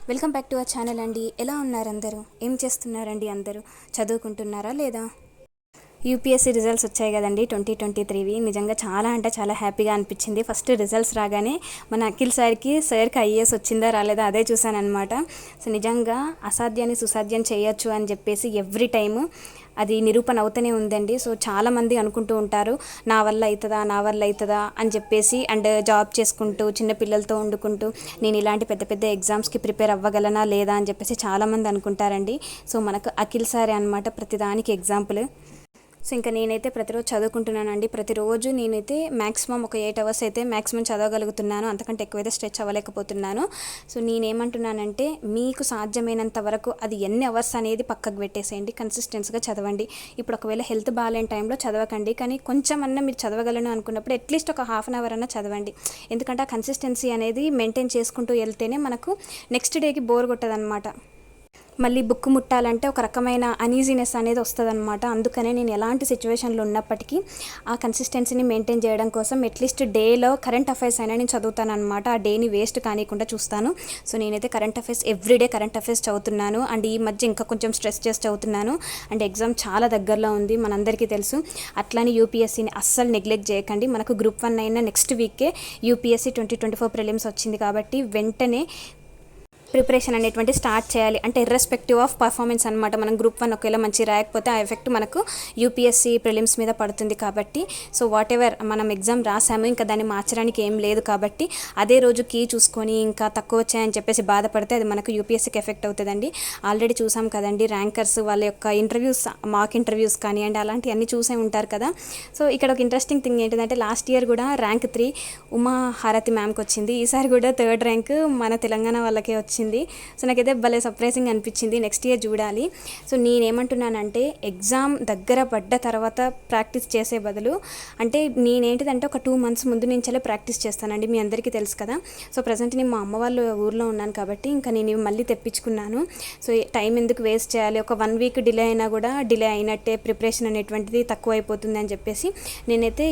Welcome back to our channel అండి. ఎలా ఉన్నారు అందరూ? ఏం చేస్తున్నారండి? అందరూ చదువుకుంటున్నారా లేదా? యూపీఎస్సీ రిజల్ట్స్ వచ్చాయి కదండి 2023వి. నిజంగా చాలా అంటే చాలా హ్యాపీగా అనిపించింది. ఫస్ట్ రిజల్ట్స్ రాగానే మన అఖిల్ సార్కి ఐఏఎస్ వచ్చిందా రాలేదా అదే చూశానమాట. సో నిజంగా అసాధ్యాన్ని సుసాధ్యం చేయొచ్చు అని చెప్పేసి ఎవ్రీ టైము అది నిరూపణ అవుతూనే ఉందండి. సో చాలామంది అనుకుంటూ ఉంటారు నా వల్ల అవుతుందా అని చెప్పేసి, అండ్ జాబ్ చేసుకుంటూ చిన్నపిల్లలతో వండుకుంటూ నేను ఇలాంటి పెద్ద పెద్ద ఎగ్జామ్స్కి ప్రిపేర్ అవ్వగలనా లేదా అని చెప్పేసి చాలామంది అనుకుంటారండి. సో మనకు అఖిల్ సారే అనమాట ప్రతిదానికి ఎగ్జాంపుల్. సో ఇంకా నేనైతే ప్రతిరోజు చదువుకుంటున్నానండి. ప్రతిరోజు నేనైతే మ్యాక్సిమం ఒక 8 hours అయితే మ్యాక్సిమం చదవగలుగుతున్నాను. అంతకంటే ఎక్కువైతే స్ట్రెచ్ అవ్వలేకపోతున్నాను. సో నేనేమంటున్నానంటే మీకు సాధ్యమైనంత వరకు అది ఎన్ని అవర్స్ అనేది పక్కకు పెట్టేసేయండి, కన్సిస్టెన్సీగా చదవండి. ఇప్పుడు ఒకవేళ హెల్త్ బాగాలేని టైంలో చదవకండి, కానీ కొంచెం అన్నా మీరు చదవగలను అనుకున్నప్పుడు అట్లీస్ట్ ఒక 1/2 hour అన్నా చదవండి. ఎందుకంటే ఆ కన్సిస్టెన్సీ అనేది మెయింటైన్ చేసుకుంటూ వెళ్తేనే మనకు నెక్స్ట్ డేకి బోర్ కొట్టదనమాట. మళ్ళీ బుక్ ముట్టాలంటే ఒక రకమైన అనీజీనెస్ అనేది వస్తుందన్నమాట. అందుకనే నేను ఎలాంటి సిచ్యువేషన్లో ఉన్నప్పటికీ ఆ కన్సిస్టెన్సీని మెయింటైన్ చేయడం కోసం అట్లీస్ట్ డేలో కరెంట్ అఫైర్స్ అయినా నేను చదువుతాను అనమాట. ఆ డేని వేస్ట్ కానికుండా చూస్తాను. సో నేనైతే current affairs everyday current affairs చదువుతున్నాను. అండ్ ఈ మధ్య ఇంకా కొంచెం స్ట్రెస్ చేసి చదువుతున్నాను. అండ్ ఎగ్జామ్ చాలా దగ్గరలో ఉంది, మనందరికీ తెలుసు. అట్లానే యూపీఎస్సీని అస్సలు నెగ్లెక్ట్ చేయకండి. మనకు గ్రూప్ 1 అయినా నెక్స్ట్ వీకే యూపీఎస్సీ 2024 ప్రిలిమ్స్ వచ్చింది కాబట్టి వెంటనే ప్రిపరేషన్ అనేటువంటి స్టార్ట్ చేయాలి. అంటే ఇర్రెస్పెక్టివ్ ఆఫ్ పర్ఫార్మెన్స్ అనమాట. మనం గ్రూప్ 1 ఒకవేళ మంచి రాయకపోతే ఆ ఎఫెక్ట్ మనకు యూపీఎస్సీ ప్రిలిమ్స్ మీద పడుతుంది కాబట్టి, సో వాట్ ఎవర్ మనం ఎగ్జామ్ రాసాము, ఇంకా దాన్ని మార్చడానికి ఏం లేదు కాబట్టి అదే రోజు కీ చూసుకొని ఇంకా తక్కువ వచ్చాయని చెప్పేసి బాధపడితే అది మనకు యూపీఎస్సీకి ఎఫెక్ట్ అవుతుందండి. ఆల్రెడీ చూసాం కదండి ర్యాంకర్స్ వాళ్ళ యొక్క ఇంటర్వ్యూస్, మాక్ ఇంటర్వ్యూస్ కానివ్వండి, అలాంటివన్నీ చూసే ఉంటారు కదా. సో ఇక్కడ ఒక ఇంట్రెస్టింగ్ థింగ్ ఏంటంటే లాస్ట్ ఇయర్ కూడా ర్యాంక్ 3 ఉమా హారతి మ్యామ్కి వచ్చింది. ఈసారి కూడా 3rd ర్యాంక్ మన తెలంగాణ వాళ్ళకే వచ్చింది. సో నాకైతే భలే సర్ప్రైజింగ్ అనిపించింది. నెక్స్ట్ ఇయర్ చూడాలి. సో నేనేమంటున్నానంటే ఎగ్జామ్ దగ్గర పడ్డ తర్వాత ప్రాక్టీస్ చేసే బదులు, అంటే నేనేంటిదంటే ఒక 2 months ముందు నుంచే ప్రాక్టీస్ చేస్తానండి. మీ అందరికీ తెలుసు కదా. సో ప్రజెంట్ నేను మా అమ్మ వాళ్ళ ఊర్లో ఉన్నాను కాబట్టి ఇంకా నేను మళ్ళీ తెప్పించుకున్నాను. సో టైం ఎందుకు వేస్ట్ చేయాలి, ఒక 1 week డిలే అయినా కూడా డిలే అయినట్టే, ప్రిపరేషన్ అనేటువంటిది తక్కువ అయిపోతుంది అని చెప్పేసి నేనైతే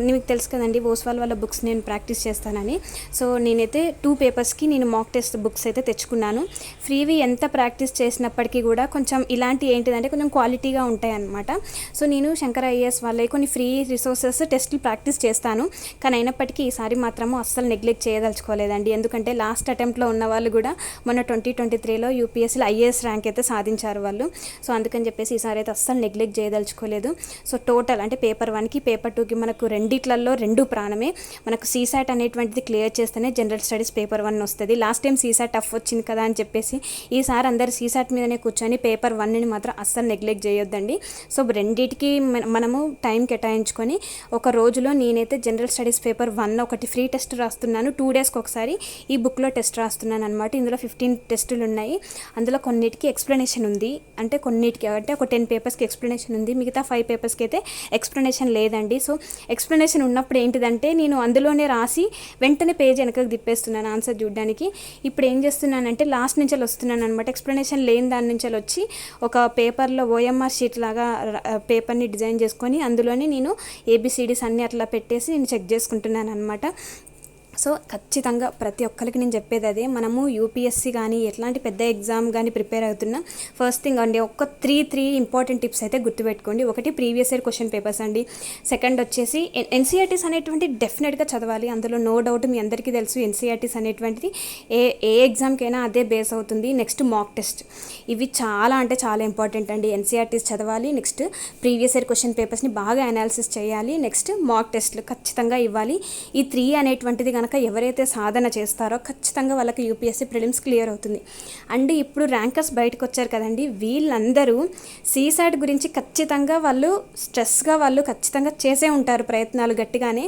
మీకు తెలుసు కదండి ఓస్వాల్ వాళ్ళ బుక్స్ నేను ప్రాక్టీస్ చేస్తానని. సో నేనైతే 2 పేపర్స్కి నేను మాక్ టెస్ట్ బుక్స్ అయితే తెచ్చుకున్నాను. ఫ్రీవి ఎంత ప్రాక్టీస్ చేసినప్పటికీ కూడా కొంచెం ఇలాంటి ఏంటిదంటే కొంచెం క్వాలిటీగా ఉంటాయి అన్నమాట. సో నేను శంకర్ ఐఏఎస్ వాళ్ళే కొన్ని ఫ్రీ రిసోర్సెస్ టెస్టులు ప్రాక్టీస్ చేస్తాను. కానీ అయినప్పటికీ ఈసారి మాత్రము అస్సలు నెగ్లెక్ట్ చేయదలుచుకోలేదండి. ఎందుకంటే లాస్ట్ అటెంప్ట్లో ఉన్న వాళ్ళు కూడా మొన్న 2023లో యూపీఎస్సీలో ఐఏఎస్ ర్యాంక్ అయితే సాధించారు వాళ్ళు. సో అందుకని చెప్పేసి ఈసారి అయితే అస్సలు నెగ్లెక్ట్ చేయదలుచుకోలేదు. సో టోటల్ అంటే పేపర్ 1కి పేపర్ 2కి మనకు రెండిట్లలో 2 ప్రాణమే. మనకు సీసాట్ అనేటువంటిది క్లియర్ చేస్తేనే జనరల్ స్టడీస్ పేపర్ 1 వస్తుంది. లాస్ట్ టైం సీసాట్ టఫ్ వచ్చింది కదా అని చెప్పేసి ఈసారి అందరు సీసాట్ మీదనే కూర్చొని పేపర్ 1ని మాత్రం అస్సలు నెగ్లెక్ట్ చేయొద్దండి. సో రెండింటికి మనము టైం కేటాయించుకొని ఒక రోజులో నేనైతే జనరల్ స్టడీస్ పేపర్ 1 ఒకటి ఫ్రీ టెస్ట్ రాస్తున్నాను. 2 daysకి ఒకసారి ఈ బుక్లో టెస్ట్ రాస్తున్నాను అనమాట. ఇందులో 15 టెస్టులు ఉన్నాయి. అందులో కొన్నిటికి ఎక్స్ప్లెనేషన్ ఉంది, అంటే కొన్నిటికి అంటే ఒక 10 పేపర్స్కి ఎక్స్ప్లెనేషన్ ఉంది, మిగతా 5 పేపర్స్కి అయితే ఎక్స్ప్లెనేషన్ లేదండి. సో ఎక్స్ప్లెనేషన్ ఉన్నప్పుడు ఏంటిదంటే నేను అందులోనే రాసి వెంటనే పేజ్ వెనకకి తిప్పేస్తున్నాను ఆన్సర్ చూడడానికి. ఇప్పుడు ఏం చేస్తున్నానంటే లాస్ట్ నుంచి వస్తున్నాను అనమాట. ఎక్స్ప్లెనేషన్ లేని దాని నుంచి వచ్చి ఒక పేపర్లో ఓఎంఆర్ షీట్ లాగా పేపర్ని డిజైన్ చేసుకొని అందులోనే నేను ఏబిసిడీస్ అన్నీ అట్లా పెట్టేసి నేను చెక్ చేసుకుంటున్నాను అనమాట. సో ఖచ్చితంగా ప్రతి ఒక్కరికి నేను చెప్పేది అదే, మనము యూపీఎస్సీ కానీ ఎట్లాంటి పెద్ద ఎగ్జామ్ కానీ ప్రిపేర్ అవుతున్నా ఫస్ట్ థింగ్ అండి ఒక 3 ఇంపార్టెంట్ టిప్స్ అయితే గుర్తుపెట్టుకోండి. ఒకటి ప్రీవియస్ ఇయర్ క్వశ్చన్ పేపర్స్ అండి. సెకండ్ వచ్చేసి ఎన్సీఆర్టీస్ అనేటువంటి డెఫినెట్గా చదవాలి. అందులో నో డౌట్ మీ అందరికీ తెలుసు ఎన్సీఆర్టీస్ అనేటువంటిది ఏ ఎగ్జామ్కైనా అదే బేస్ అవుతుంది. నెక్స్ట్ మాక్ టెస్ట్, ఇవి చాలా అంటే చాలా ఇంపార్టెంట్ అండి. ఎన్సీఆర్టీస్ చదవాలి, నెక్స్ట్ ప్రీవియస్ ఇయర్ క్వశ్చన్ పేపర్స్ని బాగా అనాలిసిస్ చేయాలి, నెక్స్ట్ మాక్ టెస్ట్లు ఖచ్చితంగా ఇవ్వాలి. ఈ 3 అనేటువంటిది కనుక ఎవరైతే సాధన చేస్తారో ఖచ్చితంగా వాళ్ళకి యూపీఎస్సీ ప్రిలిమ్స్ క్లియర్ అవుతుంది. అండ్ ఇప్పుడు ర్యాంకర్స్ బయటకు వచ్చారు కదండి, వీళ్ళందరూ సీసాట్ గురించి ఖచ్చితంగా వాళ్ళు స్ట్రెస్గా వాళ్ళు ఖచ్చితంగా చేసే ఉంటారు ప్రయత్నాలు గట్టిగానే.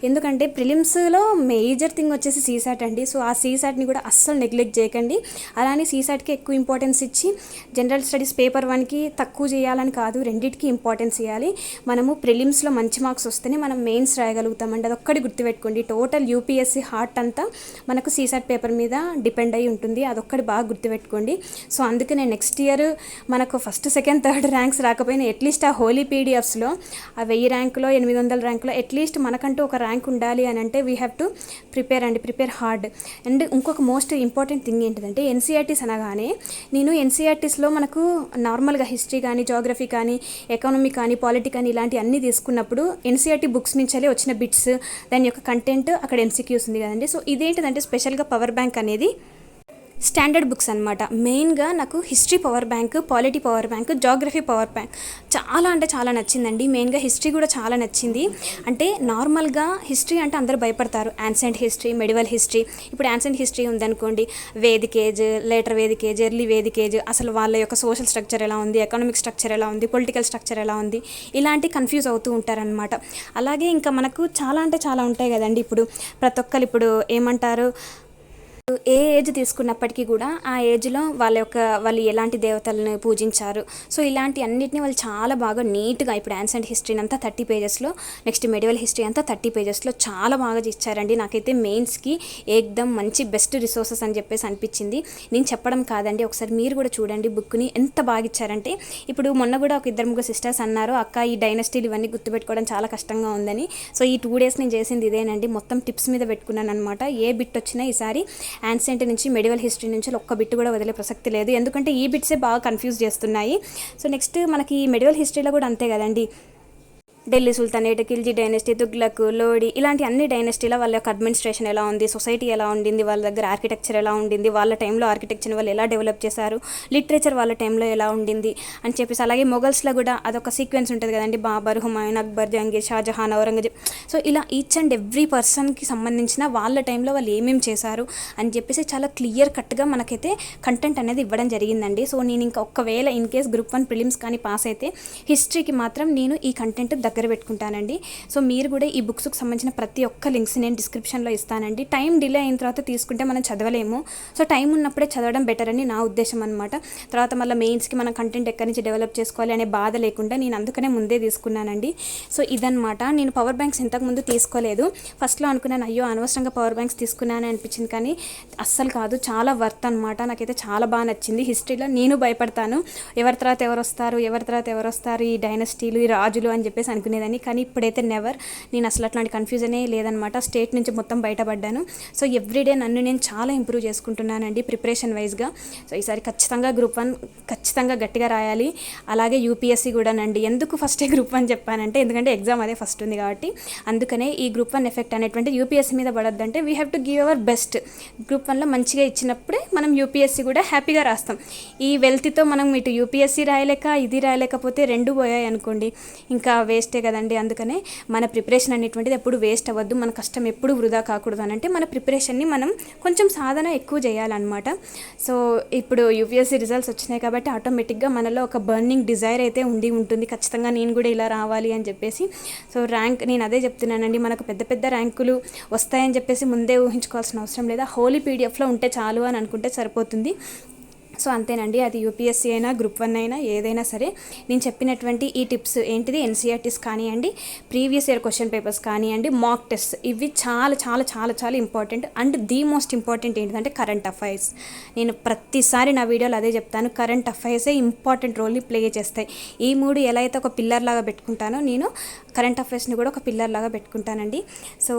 ఎందుకంటే ప్రిలిమ్స్లో మేజర్ థింగ్ వచ్చేసి సీసాట్ అండి. సో ఆ సీసాట్ని కూడా అస్సలు నెగ్లెక్ట్ చేయకండి. అలానే సీసాట్కి ఎక్కువ ఇంపార్టెన్స్ ఇచ్చి జనరల్ స్టడీస్ పేపర్ 1కి తక్కువ చేయాలని కాదు, రెండింటికి ఇంపార్టెన్స్ ఇవ్వాలి. మనము ప్రిలిమ్స్లో మంచి మార్క్స్ వస్తేనే మనం మెయిన్స్ రాయగలుగుతామండి. అదొక్కటి గుర్తుపెట్టుకోండి. టోటల్ యూపీఎస్సీ యూపీఎస్సీ హార్ట్ అంతా మనకు సీసాట్ పేపర్ మీద డిపెండ్ అయి ఉంటుంది, అదొక్కటి బాగా గుర్తుపెట్టుకోండి. సో అందుకే నేను నెక్స్ట్ ఇయర్ మనకు ఫస్ట్ సెకండ్ థర్డ్ ర్యాంక్స్ రాకపోయినా అట్లీస్ట్ ఆ హోలీ పీడిఎఫ్స్లో ఆ 1000 ర్యాంకులో 800 ర్యాంకులో అట్లీస్ట్ మనకంటూ ఒక ర్యాంక్ ఉండాలి అని అంటే we have to prepare hard. And ఇంకొక మోస్ట్ ఇంపార్టెంట్ థింగ్ ఏంటిదంటే ఎన్సీఆర్టీస్ అనగానే నేను ఎన్సీఆర్టీస్లో మనకు నార్మల్గా హిస్టరీ కానీ జోగ్రఫీ కానీ ఎకానమీ కానీ పాలిటీ కానీ ఇలాంటి అన్నీ తీసుకున్నప్పుడు ఎన్సీఆర్టీ బుక్స్ నుంచే వచ్చిన బిట్స్ దాని యొక్క కంటెంట్ అక్కడ ఎంసీక్యూస్ ఉంది కదండి. సో ఇదేంటిదంటే స్పెషల్గా పవర్ బ్యాంక్ అనేది స్టాండర్డ్ బుక్స్ అనమాట. మెయిన్గా నాకు history power bank, polity power bank, geography power bank చాలా అంటే చాలా నచ్చిందండి. మెయిన్గా హిస్టరీ కూడా చాలా నచ్చింది. అంటే నార్మల్గా హిస్టరీ అంటే అందరూ భయపడతారు, యాన్సెంట్ హిస్టరీ, మెడివల్ హిస్టరీ. ఇప్పుడు యాన్సెంట్ హిస్టరీ ఉందనుకోండి, Vedic age, later Vedic age, early Vedic age, అసలు వాళ్ళ యొక్క సోషల్ స్ట్రక్చర్ ఎలా ఉంది, ఎకనామిక్ స్ట్రక్చర్ ఎలా ఉంది, పొలిటికల్ స్ట్రక్చర్ ఎలా ఉంది, ఇలాంటి కన్ఫ్యూజ్ అవుతూ ఉంటారనమాట. అలాగే ఇంకా మనకు చాలా అంటే చాలా ఉంటాయి కదండి. ఇప్పుడు ప్రతి ఒక్కరు ఇప్పుడు ఏమంటారు, ఏ ఏజ్ తీసుకున్నప్పటికీ కూడా ఆ ఏజ్లో వాళ్ళు ఎలాంటి దేవతలను పూజించారు, సో ఇలాంటి అన్నిటిని వాళ్ళు చాలా బాగా నీట్గా ఇప్పుడు యాన్సెంట్ హిస్టరీని అంతా 30 పేజెస్లో, నెక్స్ట్ మెడివల్ హిస్టరీ అంతా 30 పేజెస్లో చాలా బాగా ఇచ్చారండి. నాకైతే మెయిన్స్కి ఏకదం మంచి బెస్ట్ రిసోర్సెస్ అని చెప్పేసి అనిపించింది. నేను చెప్పడం కాదండి, ఒకసారి మీరు కూడా చూడండి బుక్ని ఎంత బాగా ఇచ్చారంటే. ఇప్పుడు మొన్న కూడా ఒక 2-3 సిస్టర్స్ అన్నారు, అక్క ఈ డైనస్టీలు ఇవన్నీ గుర్తుపెట్టుకోవడం చాలా కష్టంగా ఉందని. సో ఈ 2 days నేను చేసింది ఇదేనండి, మొత్తం టిప్స్ మీద పెట్టుకున్నాను అనమాట. ఏ బిట్ వచ్చినా ఈసారి యాన్సెంట్ నుంచి మెడివల్ హిస్టరీ నుంచి ఒక్క బిట్ కూడా వదిలే ప్రసక్తి లేదు, ఎందుకంటే ఈ బిట్సే బాగా కన్ఫ్యూజ్ చేస్తున్నాయి. సో నెక్స్ట్ మనకి మెడివల్ హిస్టరీలో కూడా అంతే కదండి, ఢిల్లీ సుల్తానేట్, ఖిల్జీ డైనస్టీ, తుగ్లక్, లోడి ఇలాంటి అన్ని డైనస్టీలో వాళ్ళ యొక్క అడ్మినిస్ట్రేషన్ ఎలా ఉంది, సొసైటీ ఎలా ఉండింది, వాళ్ళ దగ్గర ఆర్కిటెక్చర్ ఎలా ఉండింది, వాళ్ళ టైంలో ఆర్కిటెక్చర్ని వాళ్ళు ఎలా డెవలప్ చేశారు, లిటరేచర్ వాళ్ళ టైంలో ఎలా ఉండింది అని చెప్పేసి. అలాగే మొఘల్స్లో కూడా అదొక సీక్వెన్స్ ఉంటుంది కదండి, బాబర్, హుమాయూన్, అక్బర్, జహంగీర్, షాజహాన్, ఔరంగజేబ్. సో ఇలా ఈచ్ అండ్ ఎవ్రీ పర్సన్కి సంబంధించిన వాళ్ళ టైంలో వాళ్ళు ఏమేమి చేశారు అని చెప్పేసి చాలా క్లియర్ కట్గా మనకైతే కంటెంట్ అనేది ఇవ్వడం జరిగిందండి. సో నేను ఇంకా ఒకవేళ ఇన్ కేస్ గ్రూప్ 1 ప్రిలిమ్స్ కానీ పాస్ అయితే హిస్టరీకి మాత్రం నేను ఈ కంటెంట్ దగ్గర పెట్టుకుంటానండి. సో మీరు కూడా ఈ బుక్స్కి సంబంధించిన ప్రతి ఒక్క లింక్స్ నేను డిస్క్రిప్షన్లో ఇస్తానండి. టైం డిలే అయిన తర్వాత తీసుకుంటే మనం చదవలేము, సో టైం ఉన్నప్పుడే చదవడం బెటర్ అని నా ఉద్దేశం అనమాట. తర్వాత మళ్ళీ మెయిన్స్కి మన కంటెంట్ ఎక్కడి నుంచి డెవలప్ చేసుకోవాలి అనే బాధ లేకుండా నేను అందుకనే ముందే తీసుకున్నానండి. సో ఇదనమాట. నేను పవర్ బ్యాంక్స్ ఇంతకుముందు తీసుకోలేదు. ఫస్ట్లో అనుకున్నాను అయ్యో అనవసరంగా పవర్ బ్యాంక్స్ తీసుకున్నాను అనిపించింది, కానీ అస్సలు కాదు, చాలా వర్త్ అనమాట. నాకైతే చాలా బాగా నచ్చింది. హిస్టరీలో నేను భయపడతాను, ఎవరి తర్వాత ఎవరు వస్తారు ఈ డైనస్టీలు, ఈ రాజులు అని చెప్పేసి అనుకునేదాన్ని. కానీ ఇప్పుడైతే నెవర్, నేను అసలు అట్లాంటి కన్ఫ్యూజనే లేదనమాట. స్టేట్ నుంచి మొత్తం బయటపడ్డాను. సో ఎవ్రీడే నన్ను నేను చాలా ఇంప్రూవ్ చేసుకుంటున్నానండి ప్రిపరేషన్ వైజ్గా. సో ఈసారి ఖచ్చితంగా గ్రూప్ 1 ఖచ్చితంగా గట్టిగా రాయాలి. అలాగే యూపీఎస్సీ కూడానండి. ఎందుకు ఫస్టే గ్రూప్ 1 చెప్పానంటే ఎందుకంటే ఎగ్జామ్ అదే ఫస్ట్ ఉంది కాబట్టి. అందుకనే ఈ గ్రూప్ 1 ఎఫెక్ట్ అనేటువంటి యూపీఎస్సీ మీద పడొద్దంటే we have to give our best. Group 1లో మంచిగా ఇచ్చినప్పుడే మనం యూపీఎస్సీ కూడా హ్యాపీగా రాస్తాం. ఈ వెల్త్తో మనం ఇటు యూపీఎస్సీ రాయలేక ఇది రాయలేకపోతే 2 పోయాయి అనుకోండి, ఇంకా వేస్టే కదండి. అందుకనే మన ప్రిపరేషన్ అనేటువంటిది ఎప్పుడు వేస్ట్ అవ్వద్దు, మన కష్టం ఎప్పుడు వృధా కాకూడదు అని అంటే మన ప్రిపరేషన్ని మనం కొంచెం సాధన ఎక్కువ చేయాలన్నమాట. సో ఇప్పుడు యూపీఎస్సీ రిజల్ట్స్ వచ్చినాయి కాబట్టి ఆటోమేటిక్గా మనలో ఒక బర్నింగ్ డిజైర్ అయితే ఉంటుంది, ఖచ్చితంగా నేను కూడా ఇలా రావాలి అని చెప్పేసి. సో ర్యాంక్ నేను అదే చెప్తున్నానండి, మనకు పెద్ద పెద్ద ర్యాంకులు వస్తాయని చెప్పేసి ముందే ఊహించుకోవాల్సిన అవసరం లేదా, హోలీ పీడిఎఫ్లో ఉంటే చాలు అని అనుకుంటే సరిపోతుంది. సో అంతేనండి, అది యూపీఎస్సీ అయినా గ్రూప్ 1 అయినా ఏదైనా సరే నేను చెప్పినటువంటి ఈ టిప్స్ ఏంటిది, ఎన్సీఆర్టీస్ కానివ్వండి, ప్రీవియస్ ఇయర్ క్వశ్చన్ పేపర్స్ కానివ్వండి, మాక్ టెస్ట్, ఇవి చాలా చాలా చాలా చాలా important. And the most important ఏంటిదంటే కరెంట్ అఫైర్స్. నేను ప్రతిసారి నా వీడియోలో అదే చెప్తాను, కరెంట్ అఫైర్సే ఇంపార్టెంట్ రోల్ని ప్లే చేస్తాయి. ఈ 3 ఎలా అయితే ఒక పిల్లర్ లాగా పెట్టుకుంటానో నేను కరెంట్ అఫైర్స్ని కూడా ఒక పిల్లర్ లాగా పెట్టుకుంటానండి. సో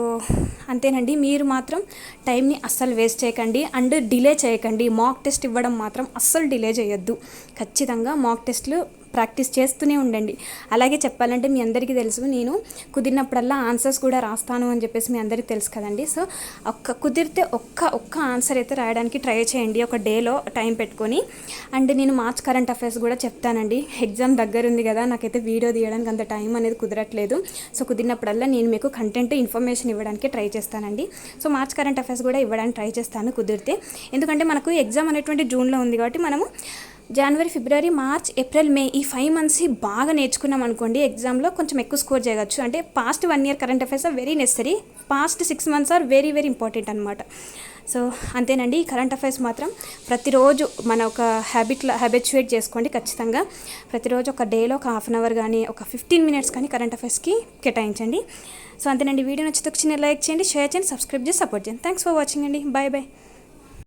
అంతేనండి, మీరు మాత్రం టైంని అస్సలు వేస్ట్ చేయకండి అండ్ డిలే చేయకండి. మాక్ టెస్ట్ ఇవ్వడం మాత్రం అస్సలు డిలే చేయొద్దు. ఖచ్చితంగా మాక్ టెస్ట్లు ప్రాక్టీస్ చేస్తూనే ఉండండి. అలాగే చెప్పాలంటే మీ అందరికీ తెలుసు, నేను కుదిరినప్పుడల్లా ఆన్సర్స్ కూడా రాస్తాను అని చెప్పేసి మీ అందరికీ తెలుసు కదండి. సో కుదిరితే ఒక్క ఆన్సర్ అయితే రాయడానికి ట్రై చేయండి ఒక డేలో టైం పెట్టుకొని. అండ్ నేను మార్చ్ కరెంట్ అఫైర్స్ కూడా చెప్తానండి. ఎగ్జామ్ దగ్గర ఉంది కదా, నాకైతే వీడియో తీయడానికి అంత టైం అనేది కుదరట్లేదు. సో కుదిరినప్పుడల్లా నేను మీకు కంటెంట్ ఇన్ఫర్మేషన్ ఇవ్వడానికి ట్రై చేస్తానండి. సో మార్చ్ కరెంట్ అఫైర్స్ కూడా ఇవ్వడానికి ట్రై చేస్తాను కుదిరితే, ఎందుకంటే మనకు ఎగ్జామ్ అనేటువంటి జూన్లో ఉంది కాబట్టి మనము జనవరి, ఫిబ్రవరి, మార్చ్, ఏప్రిల్, మే ఈ 5 months బాగా నేర్చుకున్నాం అనుకోండి, ఎగ్జామ్లో కొంచెం ఎక్కువ స్కోర్ చేయవచ్చు. అంటే past 1 year current affairs are very necessary, past 6 months are very very important అనమాట. సో అంతేనండి. ఈ కరెంట్ అఫైర్స్ మాత్రం ప్రతిరోజు మన ఒక హ్యాబిచువేట్ చేసుకోండి ఖచ్చితంగా. ప్రతిరోజు ఒక డేలో ఒక హాఫ్ అన్ అవర్ కానీ ఒక 15 minutes కానీ కరెంట్ అఫైర్స్కి కేటాయించండి. సో అంతేనండి. వీడియో నచ్చితే ఒక చిన్న లైక్ చేయండి, షేర్ చేయండి, సబ్స్క్రైబ్ చేసి సపోర్ట్ చేయండి. థ్యాంక్స్ ఫర్ వాచింగ్ అండి. Bye bye.